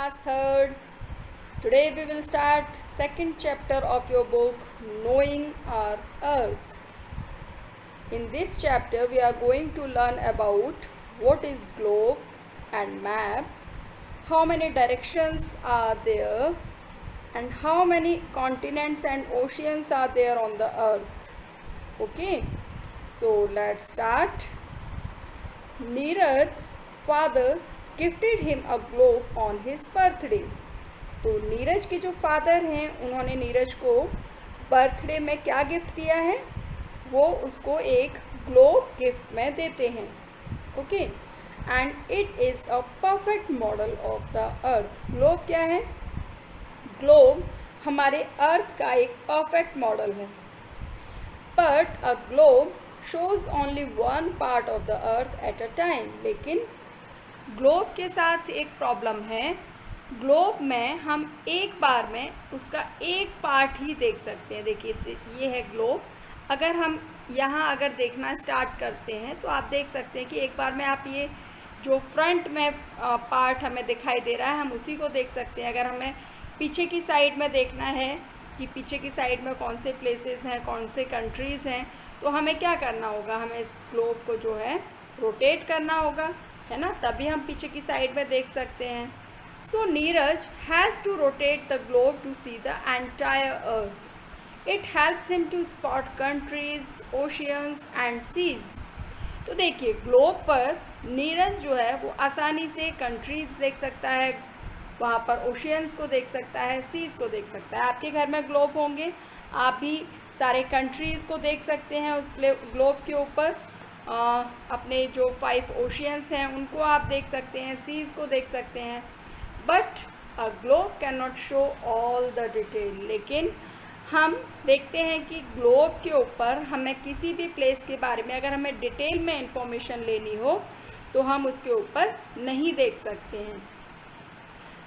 Class 3rd. Today we will start second chapter of your book Knowing Our Earth. In this chapter we are going to learn about what is globe and map, how many directions are there, and how many continents and oceans are there on the earth. Okay, so let's start. Neeraj's father gifted him a globe on his birthday. तो नीरज के जो father हैं उन्होंने नीरज को birthday में क्या gift दिया है, वो उसको एक ग्लोब गिफ्ट में देते हैं। Okay, and it is a perfect model of the earth. Globe क्या है? ग्लोब हमारे अर्थ का एक परफेक्ट मॉडल है। But a globe shows only one part of the earth at a time. लेकिन ग्लोब के साथ एक प्रॉब्लम है, ग्लोब में हम एक बार में उसका एक पार्ट ही देख सकते हैं। देखिए ये है ग्लोब। अगर हम यहाँ अगर देखना स्टार्ट करते हैं तो आप देख सकते हैं कि एक बार में आप ये जो फ्रंट में पार्ट हमें दिखाई दे रहा है हम उसी को देख सकते हैं। अगर हमें पीछे की साइड में देखना है कि पीछे की साइड में कौन से प्लेसेस हैं, कौन से कंट्रीज़ हैं, तो हमें क्या करना होगा, हमें इस ग्लोब को जो है रोटेट करना होगा, है ना, तभी हम पीछे की साइड में देख सकते हैं। So Neeraj has to rotate the globe to see the entire earth. It helps him to spot countries, oceans and seas. तो देखिए ग्लोब पर नीरज जो है वो आसानी से कंट्रीज देख सकता है, वहाँ पर ओशियंस को देख सकता है, सीज़ को देख सकता है। आपके घर में ग्लोब होंगे, आप भी सारे कंट्रीज़ को देख सकते हैं उस ग्लोब के ऊपर। अपने जो 5 ओशियंस हैं उनको आप देख सकते हैं, सीज़ को देख सकते हैं। But a globe can not show all the detail. लेकिन हम देखते हैं कि ग्लोब के ऊपर हमें किसी भी प्लेस के बारे में अगर हमें डिटेल में इंफॉर्मेशन लेनी हो तो हम उसके ऊपर नहीं देख सकते हैं।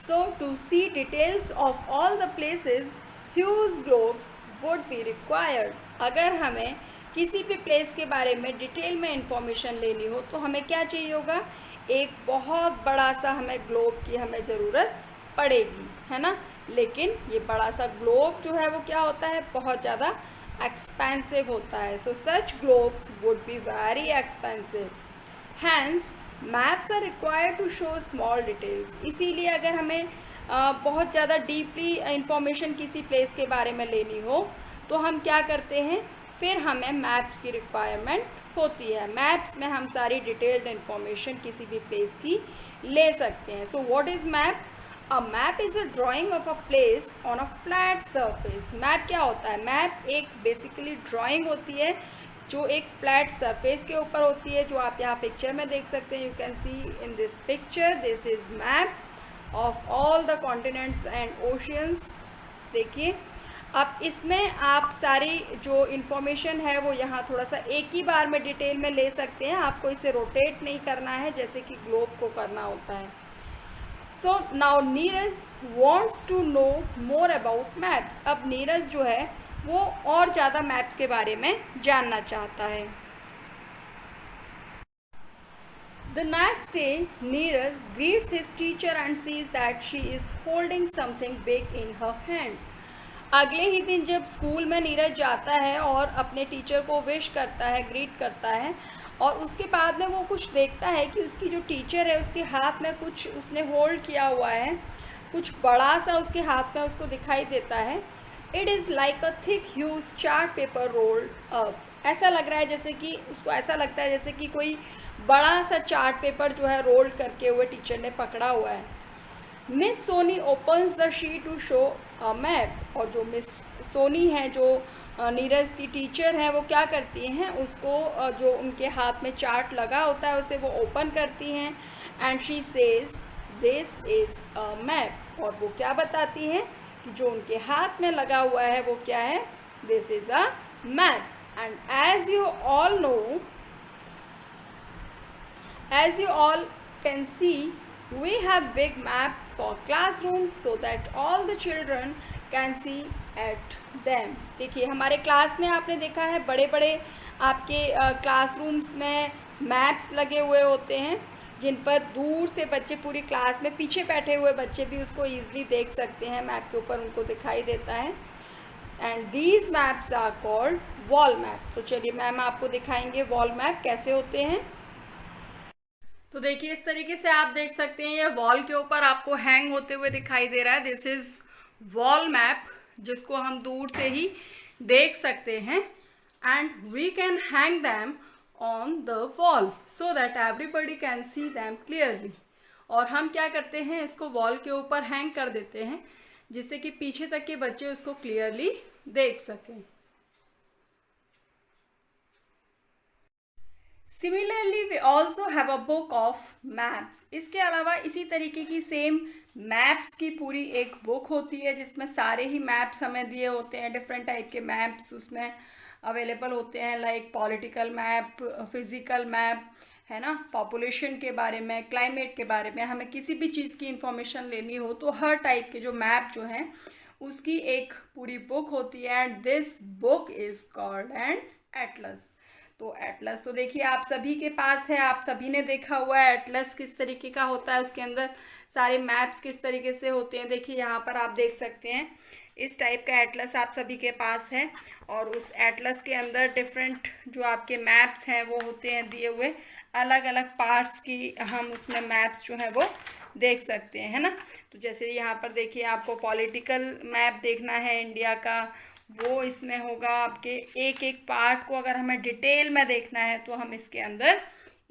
So to see details of all the places huge globes would be required. अगर हमें किसी भी प्लेस के बारे में डिटेल में इंफॉर्मेशन लेनी हो तो हमें क्या चाहिए होगा, एक बहुत बड़ा सा हमें ग्लोब की हमें ज़रूरत पड़ेगी, है ना। लेकिन ये बड़ा सा ग्लोब जो है वो क्या होता है, बहुत ज़्यादा एक्सपेंसिव होता है। So such globes would be very expensive. Hence maps are required to show small details. इसीलिए अगर हमें बहुत ज़्यादा डीपली इंफॉर्मेशन किसी प्लेस के बारे में लेनी हो तो हम क्या करते हैं, फिर हमें मैप्स की रिक्वायरमेंट होती है। मैप्स में हम सारी डिटेल्ड इन्फॉर्मेशन किसी भी प्लेस की ले सकते हैं। So what is map? A map is a drying of a place on a flat surface. Map क्या होता है? मैप एक बेसिकली ड्राइंग होती है जो एक फ्लैट सरफेस के ऊपर होती है, जो आप यहाँ पिक्चर में देख सकते हैं। You can C in this picture, this is map of all the continents and oceans. देखिए अब इसमें आप सारी जो इन्फॉर्मेशन है वो यहाँ थोड़ा सा एक ही बार में डिटेल में ले सकते हैं। आपको इसे रोटेट नहीं करना है जैसे कि ग्लोब को करना होता है। So now Neeraj wants to know more about maps. अब नीरज जो है वो और ज़्यादा मैप्स के बारे में जानना चाहता है। The next day, Neeraj greets his teacher and sees that she is holding something big in her hand. अगले ही दिन जब स्कूल में नीरज जाता है और अपने टीचर को विश करता है, ग्रीट करता है, और उसके बाद में वो कुछ देखता है कि उसकी जो टीचर है उसके हाथ में कुछ उसने होल्ड किया हुआ है, कुछ बड़ा सा उसके हाथ में उसको दिखाई देता है। It is like a thick huge chart paper rolled up. ऐसा लग रहा है जैसे कि उसको ऐसा लगता है जैसे कि कोई बड़ा सा चार्ट पेपर जो है रोल्ड करके हुए टीचर ने पकड़ा हुआ है। Miss Soni opens the sheet to show a map. और जो मिस सोनी है जो नीरज की टीचर हैं वो क्या करती हैं, उसको जो उनके हाथ में चार्ट लगा होता है उसे वो ओपन करती हैं and she says this is a map. और वो क्या बताती हैं कि जो उनके हाथ में लगा हुआ है वो क्या है, this is a map. And as you all know, as you all can see, we have big maps for classrooms so that all the children can see at them. देखिए हमारे क्लास में आपने देखा है बड़े बड़े आपके क्लासरूम्स में मैप्स लगे हुए होते हैं जिन पर दूर से बच्चे, पूरी क्लास में पीछे बैठे हुए बच्चे भी उसको ईजिली देख सकते हैं, मैप के ऊपर उनको दिखाई देता है। And these maps are called wall map. तो चलिए मैम आपको दिखाएंगे वॉल मैप कैसे होते हैं। तो देखिए इस तरीके से आप देख सकते हैं, ये वॉल के ऊपर आपको हैंग होते हुए दिखाई दे रहा है। दिस इज वॉल मैप, जिसको हम दूर से ही देख सकते हैं। And we can hang them on the wall so that everybody can see them clearly. और हम क्या करते हैं, इसको वॉल के ऊपर हैंग कर देते हैं, जिससे कि पीछे तक के बच्चे उसको क्लियरली देख सकें। Similarly we also have a book of maps. इसके अलावा इसी तरीके की सेम मैप्स की पूरी एक बुक होती है, जिसमें सारे ही मैप्स हमें दिए होते हैं। डिफरेंट टाइप के मैप्स उसमें अवेलेबल होते हैं, like political map, physical map, है ना, पॉपुलेशन के बारे में, क्लाइमेट के बारे में। हमें किसी भी चीज़ की इंफॉर्मेशन लेनी हो तो हर टाइप के जो मैप जो हैं उसकी एक पूरी बुक होती है। And this book is called an Atlas. तो एटलस तो देखिए आप सभी के पास है, आप सभी ने देखा हुआ है एटलस किस तरीके का होता है, उसके अंदर सारे मैप्स किस तरीके से होते हैं। देखिए यहाँ पर आप देख सकते हैं, इस टाइप का एटलस आप सभी के पास है। और उस एटलस के अंदर डिफरेंट जो आपके मैप्स हैं वो होते हैं दिए हुए, अलग अलग पार्ट्स की हम उसमें मैप्स जो है वो देख सकते हैं, है ना। तो जैसे यहाँ पर देखिए आपको पॉलिटिकल मैप देखना है इंडिया का, वो इसमें होगा। आपके एक एक पार्ट को अगर हमें डिटेल में देखना है तो हम इसके अंदर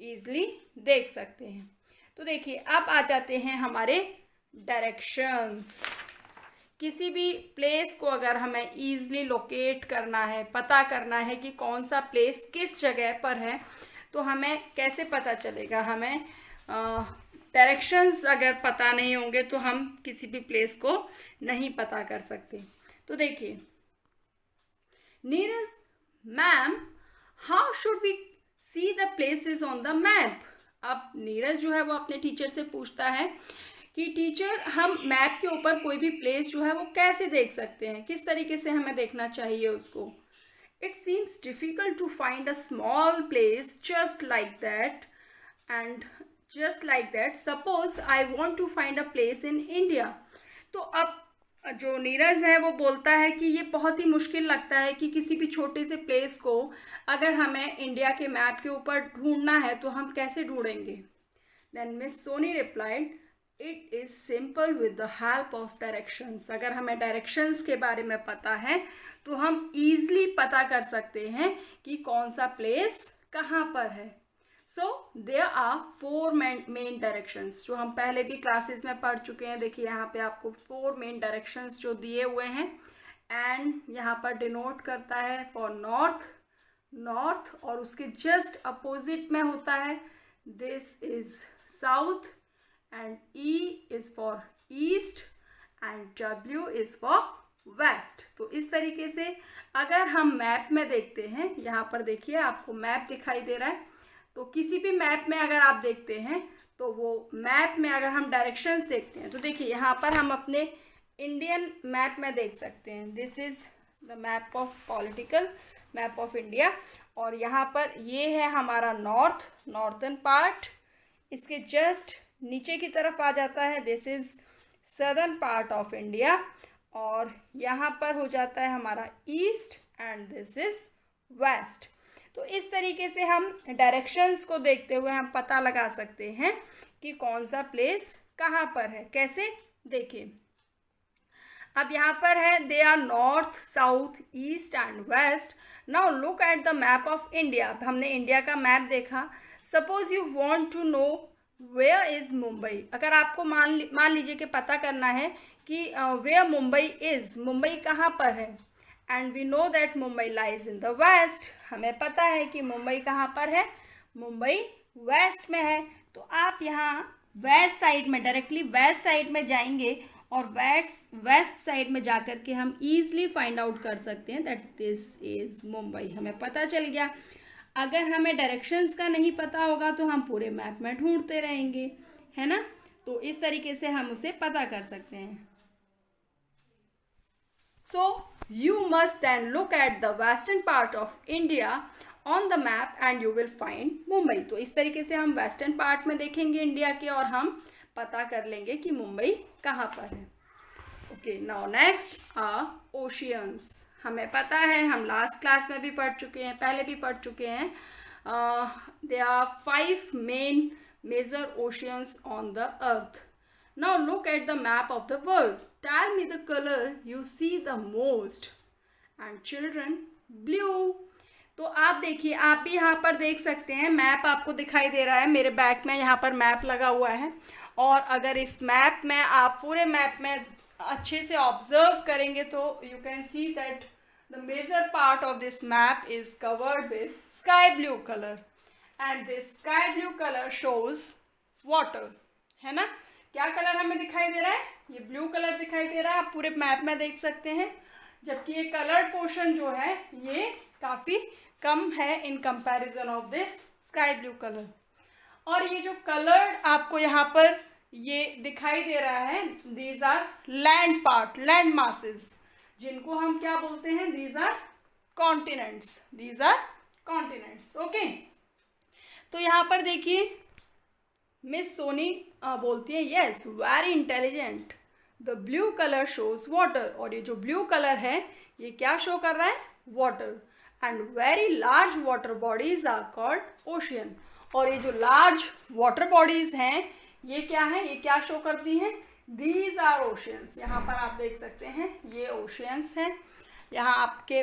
ईजिली देख सकते हैं। तो देखिए अब आ जाते हैं हमारे डायरेक्शंस। किसी भी प्लेस को अगर हमें ईजिली लोकेट करना है, पता करना है कि कौन सा प्लेस किस जगह पर है, तो हमें कैसे पता चलेगा। हमें डायरेक्शंस अगर पता नहीं होंगे तो हम किसी भी प्लेस को नहीं पता कर सकते। तो देखिए Neeraj ma'am, how should we see the places on the map. अब नीरज जो है वो अपने टीचर से पूछता है कि टीचर हम मैप के ऊपर कोई भी प्लेस जो है वो कैसे देख सकते हैं, किस तरीके से हमें देखना चाहिए उसको। It seems difficult to find a small place just like that and just like that suppose I want to find a place in India. तो अब जो नीरज है वो बोलता है कि ये बहुत ही मुश्किल लगता है कि किसी भी छोटे से प्लेस को अगर हमें इंडिया के मैप के ऊपर ढूंढना है तो हम कैसे ढूंढेंगे। Then miss Soni replied, it is simple with the help of directions. अगर हमें डायरेक्शंस के बारे में पता है तो हम ईजिली पता कर सकते हैं कि कौन सा प्लेस कहाँ पर है। So there are 4 main directions, जो हम पहले भी क्लासेस में पढ़ चुके हैं। देखिए यहाँ पे आपको 4 मेन डायरेक्शंस जो दिए हुए हैं, एंड यहाँ पर डिनोट करता है फॉर नॉर्थ, और उसके जस्ट अपोजिट में होता है this is south, and E is for east and W is for west. तो इस तरीके से अगर हम मैप में देखते हैं, यहाँ पर देखिए आपको मैप दिखाई दे रहा है, तो किसी भी मैप में अगर आप देखते हैं तो वो मैप में अगर हम डायरेक्शंस देखते हैं तो देखिए यहाँ पर हम अपने इंडियन मैप में देख सकते हैं। This is the map of political map of India, और यहाँ पर ये है हमारा नॉर्थर्न पार्ट। इसके जस्ट नीचे की तरफ आ जाता है this is southern part of India, और यहाँ पर हो जाता है हमारा east and this is west. तो इस तरीके से हम डायरेक्शंस को देखते हुए हम पता लगा सकते हैं कि कौन सा प्लेस कहाँ पर है। कैसे, देखिए अब यहाँ पर है they are north, south, east and west. Now look at the map of India. हमने इंडिया का मैप देखा। Suppose you want to know where is Mumbai. अगर आपको मान लीजिए कि पता करना है कि वेयर मुंबई इज़, मुंबई कहाँ पर है, and we know that Mumbai lies in the west. हमें पता है कि मुंबई कहाँ पर है, मुंबई वेस्ट में है। तो आप यहाँ वेस्ट साइड में, डायरेक्टली वेस्ट साइड में जाएंगे, और वेस्ट साइड में जाकर के हम ईजिली फाइंड आउट कर सकते हैं दैट दिस इज़ मुंबई। हमें पता चल गया। अगर हमें डायरेक्शंस का नहीं पता होगा तो हम पूरे मैप में ढूंढते रहेंगे, है ना। तो इस तरीके से हम उसे पता कर सकते हैं। So you must then look at the western part of India on the map and you will find Mumbai. तो इस तरीके से हम वेस्टर्न पार्ट में देखेंगे इंडिया के और हम पता कर लेंगे कि मुंबई कहाँ पर है। Okay, now next oceans. हमें पता है, हम लास्ट क्लास में भी पढ़ चुके हैं, पहले भी पढ़ चुके हैं, there are 5 main major oceans on the earth. Now look at the map of the world. Tell me the color you see the most. And children, blue. तो आप देखिए, आप भी यहाँ पर देख सकते हैं, मैप आपको दिखाई दे रहा है, मेरे बैक में यहाँ पर मैप लगा हुआ है। और अगर इस मैप में आप पूरे मैप में अच्छे से ऑब्जर्व करेंगे तो you can see that the major part of this map is covered with sky blue colour and this sky blue colour shows water, है ना। क्या कलर हमें दिखाई दे रहा है? ये ब्लू कलर दिखाई दे रहा है, आप पूरे मैप में देख सकते हैं। जबकि ये कलर्ड पोर्शन जो है ये काफ़ी कम है in comparison of this sky blue colour. और ये जो कलर्ड आपको यहाँ पर ये दिखाई दे रहा है, these are land part, land masses, जिनको हम क्या बोलते हैं? These are continents, these are continents. Okay, तो यहाँ पर देखिए मिस सोनी बोलती है yes, very intelligent, the blue colour shows water. और ये जो ब्लू कलर है ये क्या शो कर रहा है? Water. And very large water bodies are called ocean. और ये जो लार्ज वाटर बॉडीज हैं ये क्या है? ये क्या शो करती हैं? These are oceans. यहाँ पर आप देख सकते हैं ये ओशियंस हैं। यहाँ आपके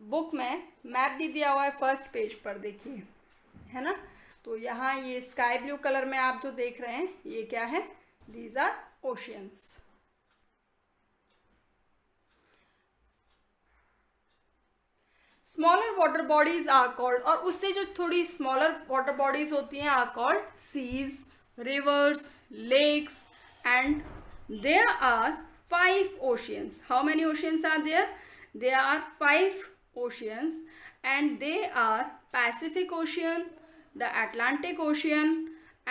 बुक में मैप भी दिया हुआ है फर्स्ट पेज पर, देखिए, है ना। तो यहाँ ये स्काई ब्लू कलर में आप जो देख रहे हैं ये क्या है? These are oceans. Smaller water bodies are called, और उससे जो थोड़ी स्मॉलर वाटर बॉडीज होती हैं are called seas, rivers, lakes, and there are 5 oceans. How many oceans are there? There are 5 oceans and they are Pacific Ocean, the Atlantic Ocean,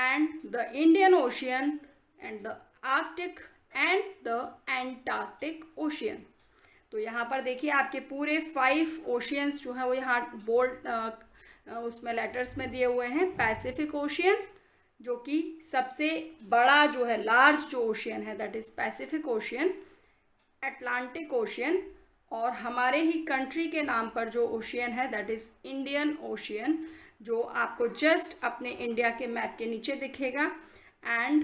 and the Indian Ocean, and the Arctic and the Antarctic Ocean. तो यहाँ पर देखिए आपके पूरे 5 oceans जो है वो यहाँ बोल्ड उसमें लेटर्स में दिए हुए हैं। पैसिफिक ओशियन जो कि सबसे बड़ा जो है, लार्ज जो ओशियन है, that is Pacific ocean. Atlantic ocean, और हमारे ही कंट्री के नाम पर जो ओशियन है दैट इज़ इंडियन ओशियन, जो आपको जस्ट अपने इंडिया के मैप के नीचे दिखेगा। एंड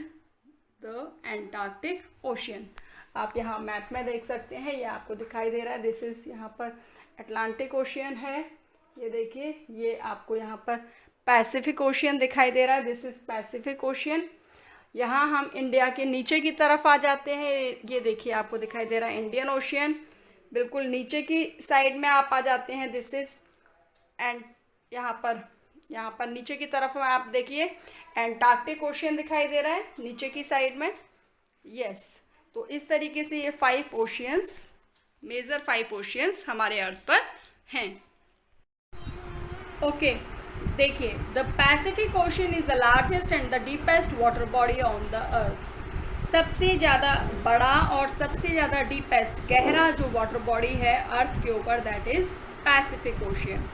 द एंटार्क्टिक ओशियन, आप यहाँ मैप में देख सकते हैं, ये आपको दिखाई दे रहा है। दिस इज़ यहाँ पर अटलांटिक ओशियन है, ये देखिए, ये आपको यहाँ पर पैसिफिक ओशियन दिखाई दे रहा है, दिस इज़ पैसिफिक ओशियन। यहाँ हम इंडिया के नीचे की तरफ आ जाते हैं, ये देखिए आपको दिखाई दे रहा है इंडियन ओशियन। बिल्कुल नीचे की साइड में आप आ जाते हैं, दिस इज़ एंड यहाँ पर नीचे की तरफ में आप देखिए एंटार्क्टिक ओशियन दिखाई दे रहा है नीचे की साइड में। यस, तो इस तरीके से ये 5 ओशियंस, मेजर 5 ओशियंस हमारे अर्थ पर हैं। ओके, देखिए, the Pacific ocean is the largest and the deepest water body on the अर्थ। सबसे ज़्यादा बड़ा और सबसे ज़्यादा डीपेस्ट, गहरा जो वाटर बॉडी है अर्थ के ऊपर, that is Pacific ocean.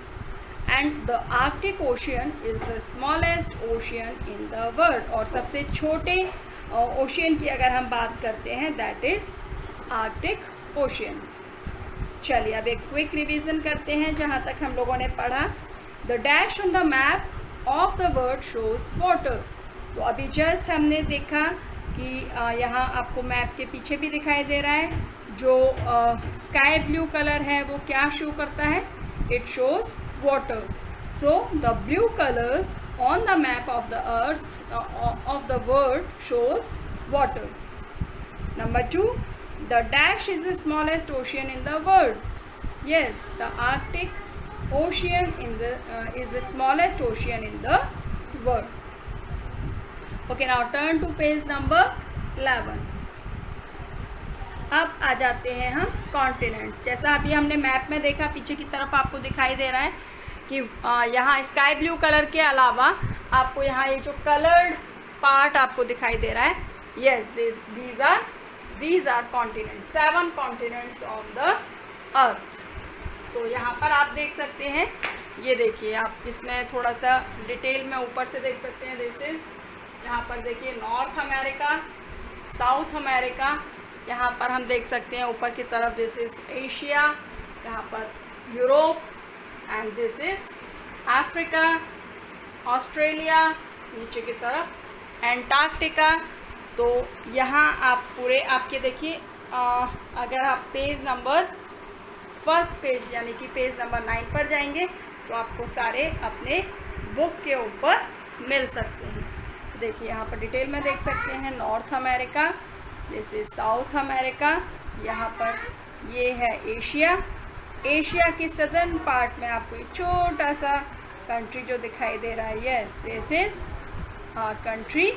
And the Arctic ocean is the smallest ocean in the world. और सबसे छोटे ओशियन की अगर हम बात करते हैं दैट इज़ आर्कटिक ओशियन। चलिए अब एक क्विक रिवीजन करते हैं जहाँ तक हम लोगों ने पढ़ा। The dash on the map of the world shows water. तो अभी जस्ट हमने देखा कि यहाँ आपको मैप के पीछे भी दिखाई दे रहा है, जो स्काई ब्लू कलर है वो क्या शो करता है? It shows water. So the blue colour on the map of the earth of the world shows water. Number 2, the dash is the smallest ocean in the world. Yes, the Arctic ocean is the smallest ocean in the world. Okay, now turn to page number 11. अब आ जाते हैं हम continents. जैसा अभी हमने map में देखा, पीछे की तरफ आपको दिखाई दे रहा है कि यहाँ स्काई ब्लू कलर के अलावा आपको यहाँ ये जो कलर्ड पार्ट आपको दिखाई दे रहा है, yes, these are continents, 7 continents on the earth. तो यहाँ पर आप देख सकते हैं ये देखिए आप इसमें थोड़ा सा डिटेल में ऊपर से देख सकते हैं। दिस इज, यहाँ पर देखिए नॉर्थ अमेरिका, साउथ अमेरिका, यहाँ पर हम देख सकते हैं ऊपर की तरफ दिस इज एशिया, यहाँ पर Europe, and this is Africa, Australia, नीचे की तरफ एंटार्क्टिका। तो यहाँ आप पूरे आपके देखिए अगर आप पेज नंबर फर्स्ट पेज यानी कि पेज नंबर 9 पर जाएंगे तो आपको सारे अपने बुक के ऊपर मिल सकते हैं। देखिए यहाँ पर डिटेल में देख सकते हैं नॉर्थ अमेरिका, जैसे साउथ अमेरिका, यहाँ पर ये है एशिया। एशिया की सदर्न पार्ट में आपको एक छोटा सा कंट्री जो दिखाई दे रहा है, yes this is our country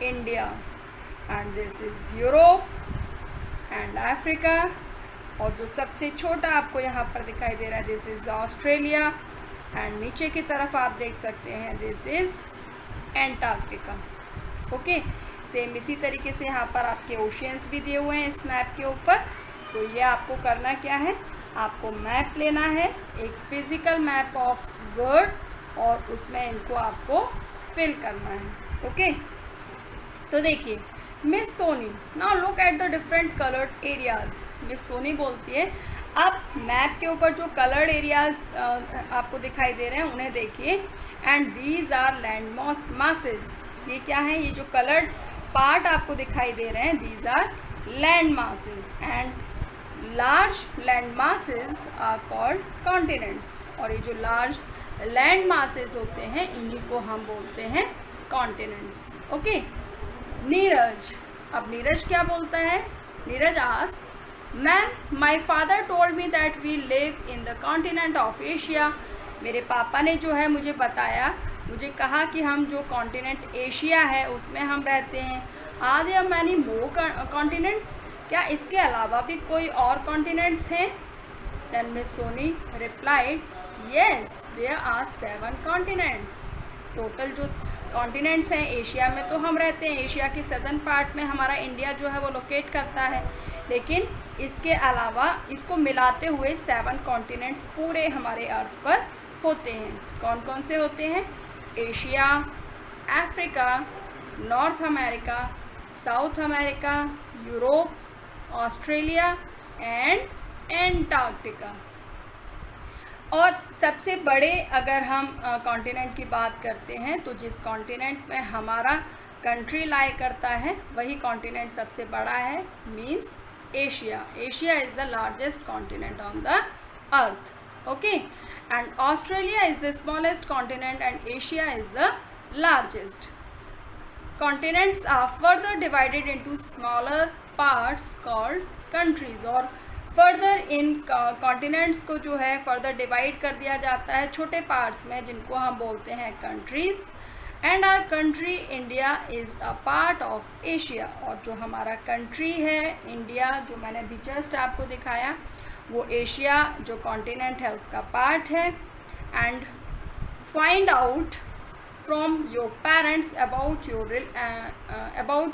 India, and this is Europe and Africa, और जो सबसे छोटा आपको यहाँ पर दिखाई दे रहा है दिस इज ऑस्ट्रेलिया, एंड नीचे की तरफ आप देख सकते हैं this is Antarctica. Okay, same इसी तरीके से यहाँ पर आपके ओशियंस भी दिए हुए हैं इस मैप के ऊपर। तो ये आपको करना क्या है, आपको मैप लेना है, एक फिजिकल मैप ऑफ वर्ल्ड, और उसमें इनको आपको फिल करना है। ओके, तो देखिए miss Soni, now look at the different coloured areas. Miss Soni बोलती है अब मैप के ऊपर जो कलर्ड एरियाज आपको दिखाई दे रहे हैं उन्हें देखिए, and these are land masses. ये क्या है, ये जो कलर्ड पार्ट आपको दिखाई दे रहे हैं these are land masses, and large land masses are called continents. और ये जो लार्ज लैंड मासेस होते हैं इन्हीं को हम बोलते हैं कॉन्टिनेंट्स। ओके, नीरज, अब नीरज क्या बोलता है, Neeraj ask ma'am my father told me that we live in the continent of Asia. मेरे पापा ने जो है मुझे बताया, मुझे कहा कि हम जो कॉन्टिनेंट एशिया है उसमें हम रहते हैं। Are there many more continents, क्या इसके अलावा भी कोई और कॉन्टिनेंट्स हैं? Then miss Soni replied yes there are 7 continents. Total जो कॉन्टिनेंट्स हैं एशिया में तो हम रहते हैं, एशिया की सदर्न पार्ट में हमारा इंडिया जो है वो लोकेट करता है, लेकिन इसके अलावा इसको मिलाते हुए 7 कॉन्टिनेंट्स पूरे हमारे अर्थ पर होते हैं। कौन कौन से होते हैं? Asia, Africa, north America, south America, Europe, Australia and Antarctica. और सबसे बड़े अगर हम कॉन्टिनेंट की बात करते हैं तो जिस कॉन्टिनेंट में हमारा कंट्री लाई करता है वही कॉन्टिनेंट सबसे बड़ा है, means Asia. Asia is the largest continent on the earth. Okay, and Australia is the smallest continent and Asia is the largest. Continents are further divided into smaller parts called countries. और फर्दर इन continents को जो है further divide कर दिया जाता है छोटे पार्ट्स में जिनको हम बोलते हैं countries. And our country India is a part of Asia. और जो हमारा कंट्री है इंडिया, जो मैंने अभी जस्ट आपको दिखाया, वो एशिया जो कॉन्टिनेंट है उसका पार्ट है। And find out from your parents about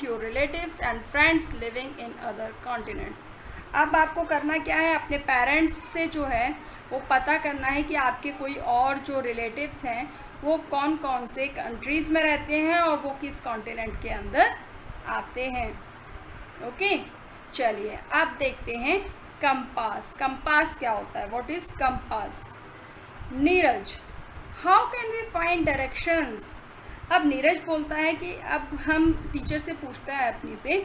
your relatives and friends living in other continents. अब आपको करना क्या है, अपने पेरेंट्स से जो है वो पता करना है कि आपके कोई और जो रिलेटिव्स हैं वो कौन कौन से कंट्रीज़ में रहते हैं और वो किस कॉन्टिनेंट के अंदर आते हैं। ओके, चलिए अब देखते हैं कंपास। कंपास क्या होता है, what is compass? Neeraj, how can we find directions? अब नीरज बोलता है कि अब हम टीचर से पूछता है अपनी से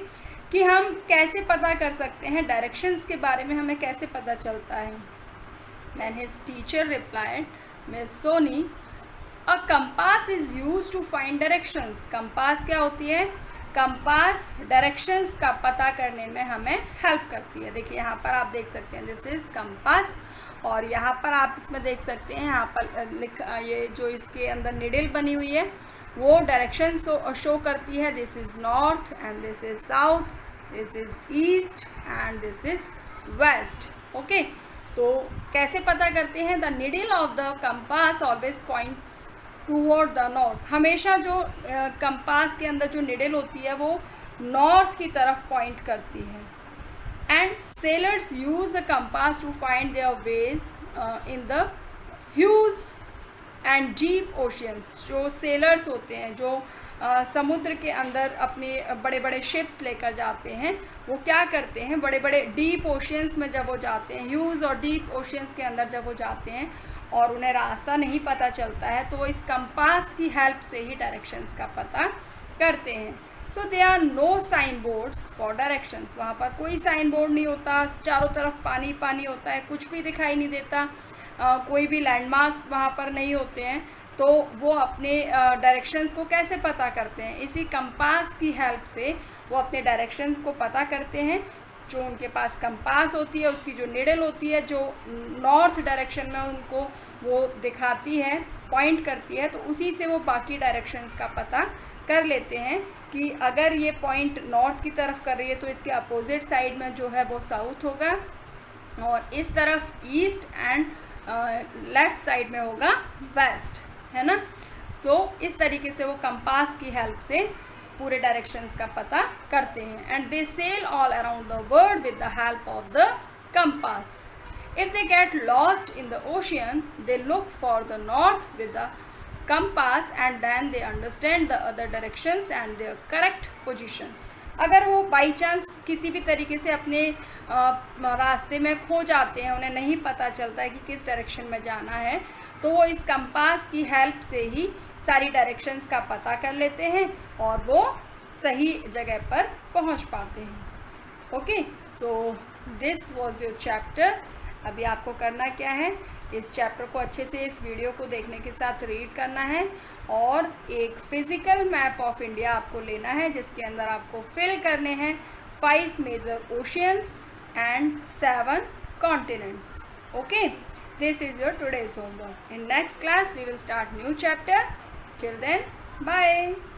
कि हम कैसे पता कर सकते हैं डायरेक्शंस के बारे में, हमें कैसे पता चलता है। Then his teacher replied, Miss Soni, a compass is used to find directions. Compass क्या होती है? कंपास डायरेक्शंस का पता करने में हमें हेल्प करती है। देखिए यहाँ पर आप देख सकते हैं दिस इज़ कंपास, और यहाँ पर आप इसमें देख सकते हैं यहाँ पर ये जो इसके अंदर निडल बनी हुई है वो डायरेक्शन शो करती है। This is north and this is south, this is east and this is west. Okay, तो कैसे पता करते हैं? The needle of the compass always points toward the north. हमेशा जो कंपास के अंदर जो निडल होती है वो नॉर्थ की तरफ पॉइंट करती है। And sailors use the compass to find their ways in the huge and deep oceans, जो सेलर्स होते हैं, जो समुद्र के अंदर अपने बड़े बड़े शिप्स लेकर जाते हैं, वो क्या करते हैं, बड़े बड़े डीप ओशियंस में जब वो जाते हैं, ह्यूज और डीप ओशियंस के अंदर जब वो जाते हैं और उन्हें रास्ता नहीं पता चलता है, तो वो इस कंपास की हेल्प से ही डायरेक्शंस का पता करते हैं। So there are no sign boards for directions, वहाँ पर कोई साइन बोर्ड नहीं होता, चारों तरफ पानी पानी होता है, कुछ भी दिखाई नहीं देता, कोई भी लैंडमार्क्स वहाँ पर नहीं होते हैं। तो वो अपने डायरेक्शंस को कैसे पता करते हैं, इसी कंपास की हेल्प से वो अपने डायरेक्शंस को पता करते हैं। जो उनके पास कंपास होती है, उसकी जो निडल होती है, जो नॉर्थ डायरेक्शन में उनको वो दिखाती है, पॉइंट करती है, तो उसी से वो बाकी डायरेक्शंस का पता कर लेते हैं कि अगर ये पॉइंट नॉर्थ की तरफ कर रही है तो इसके अपोजिट साइड में जो है वो साउथ होगा, और इस तरफ ईस्ट एंड लेफ्ट साइड में होगा वेस्ट, है ना। सो इस तरीके से वो कंपास की हेल्प से पूरे डायरेक्शंस का पता करते हैं। And they sail all around the world with the help of the compass. If they get lost in the ocean they look for the north with the compass and then they understand the other directions and their correct position. अगर वो by chance किसी भी तरीके से अपने रास्ते में खो जाते हैं, उन्हें नहीं पता चलता है कि किस डायरेक्शन में जाना है, तो वो इस कंपास की हेल्प से ही सारी डायरेक्शंस का पता कर लेते हैं और वो सही जगह पर पहुंच पाते हैं। Okay, so this was your chapter. अभी आपको करना क्या है, इस चैप्टर को अच्छे से इस वीडियो को देखने के साथ रीड करना है और एक फिजिकल मैप ऑफ इंडिया आपको लेना है, जिसके अंदर आपको फिल करने हैं 5 major oceans and 7 continents. Okay, this is your today's homework. In next class we will start new chapter. Till then, bye.